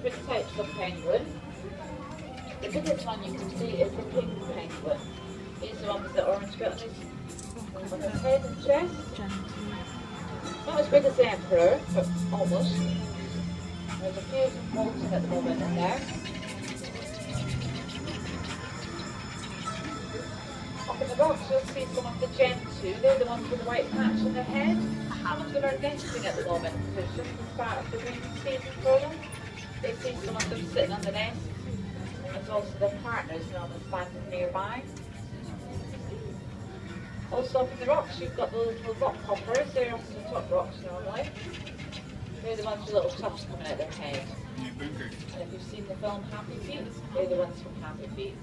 different types of penguin. The biggest one you can see is the pink penguin. These are the ones with the orange bit on his head and chest. Not as big as the emperor, but almost. There's a few molting at the moment in there. Up in the box you'll see some of the Gentoo. They're the ones with the white patch on their head. Some of them are nesting at the moment because it's just the start of the breeding season for them. They see some of them sitting on the nest. There's also their partners normally standing nearby. Also up in the rocks you've got the little rock hoppers. They're off the top rocks normally. They're the ones with little tufts coming out their head. And if you've seen the film Happy Feet, they're the ones from Happy Feet.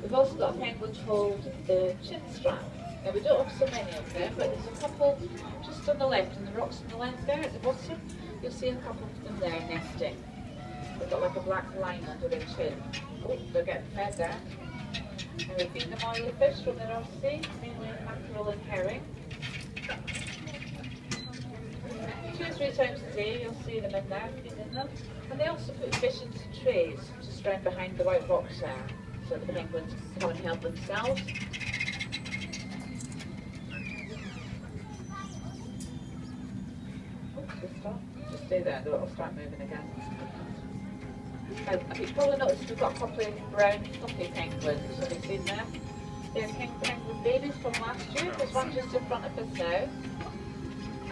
We've also got a penguin called the chin strap. Now we don't have so many of them, but there's a couple just on the left, and the rocks on the left there at the bottom. You'll see a couple of them there nesting. They've got like a black line under their chin. Oh, they're getting fed there. And we feed them oily fish from the North Sea, mainly mackerel and herring. 2 or 3 times a day you'll see them in there, feeding them. And they also put fish into trays, just round behind the white rocks there, so the penguins can come and help themselves. Just stay there, it'll start moving again. You've probably noticed we've got a couple of brown fluffy penguins, have you seen them? They're king penguin babies from last year. There's one just in front of us now.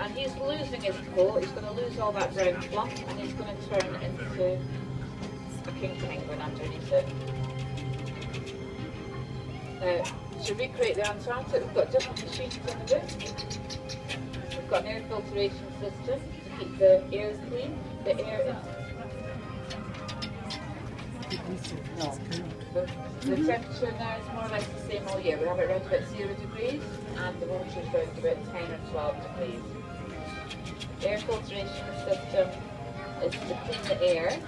And he's losing his coat, he's going to lose all that brown fluff and he's going to turn into a king penguin underneath it. Now, to recreate the Antarctic, we've got different machines in the room. We've got an air filtration system to keep the air clean. The air is the temperature now is more or less the same all year. We have it around about 0 degrees and the water is around about 10 or 12 degrees. The air filtration system is to clean the air.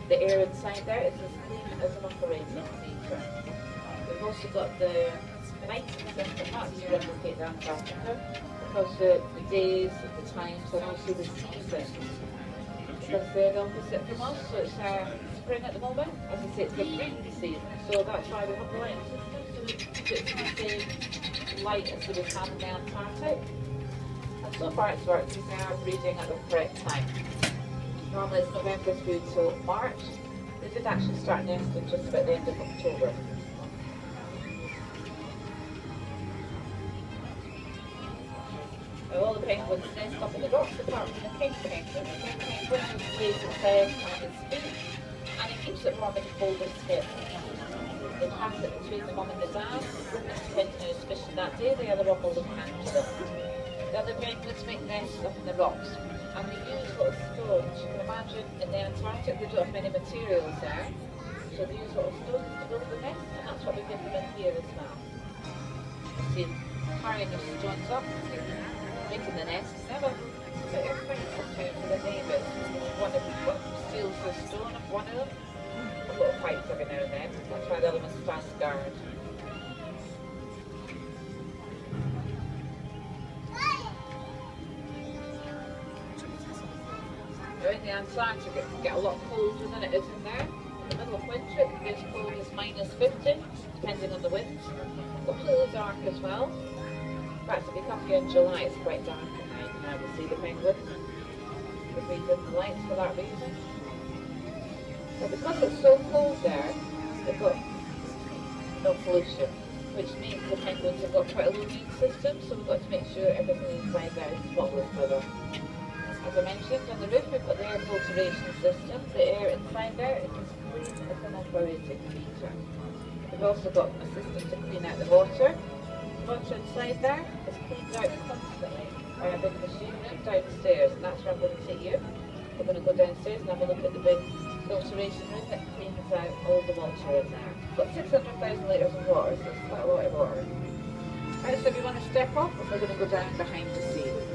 The air inside there is as clean as an operating theatre. We've also got the lighting system, that's to replicate the Antarctica, because the days, the times and also the seasons, because they're the opposite from us, so it's spring at the moment. As I say, it's the breeding season, so that's why we have the lighting system, so we keep it the same light as we would have in the Antarctic. And so far it's worked, we are breeding at the correct time. Normally it's November through till March. They did actually start nesting just about the end of October. All the penguins nest up in the rocks apart from the king penguin. The king penguin just lays its head on its feet and it keeps it warm in the coldest hip. They pass it between the mum and the dad, depending on who's fishing that day. The other one will look after them. The other penguins make nests up in the rocks and they use little stones. You can imagine in the Antarctic they don't have many materials there, so they use little stones to build the nest, and that's what we give them in here as well. You see, carrying the stones up, making the nest. Never, but everybody sometimes with the neighbours, one steals the stone of one of them. A little fights every now and then. That's why the other one stands guard. Now in the Antarctic it can get a lot colder than it is in there. In the middle of winter it can be as cold as -50, depending on the winds. Completely dark as well. In fact, if you come here in July, it's quite dark at night now to see the penguins. Because we dim the lights for that reason. But because it's so cold there, they've got no pollution, which means the penguins have got quite a low immune system, so we've got to make sure everything inside there is spotless for them. As I mentioned, on the roof we've got the air filtration system. The air inside there is as clean as an operating theatre. We've also got a system to clean out the water. Water inside there is cleaned out constantly by a big machine right downstairs, and that's where I'm going to take you. We're going to go downstairs and have a look at the big filtration room that cleans out all the water in there. We've got 600,000 litres of water, so it's quite a lot of water. Right, so if you want to step up, we're going to go down behind the scenes.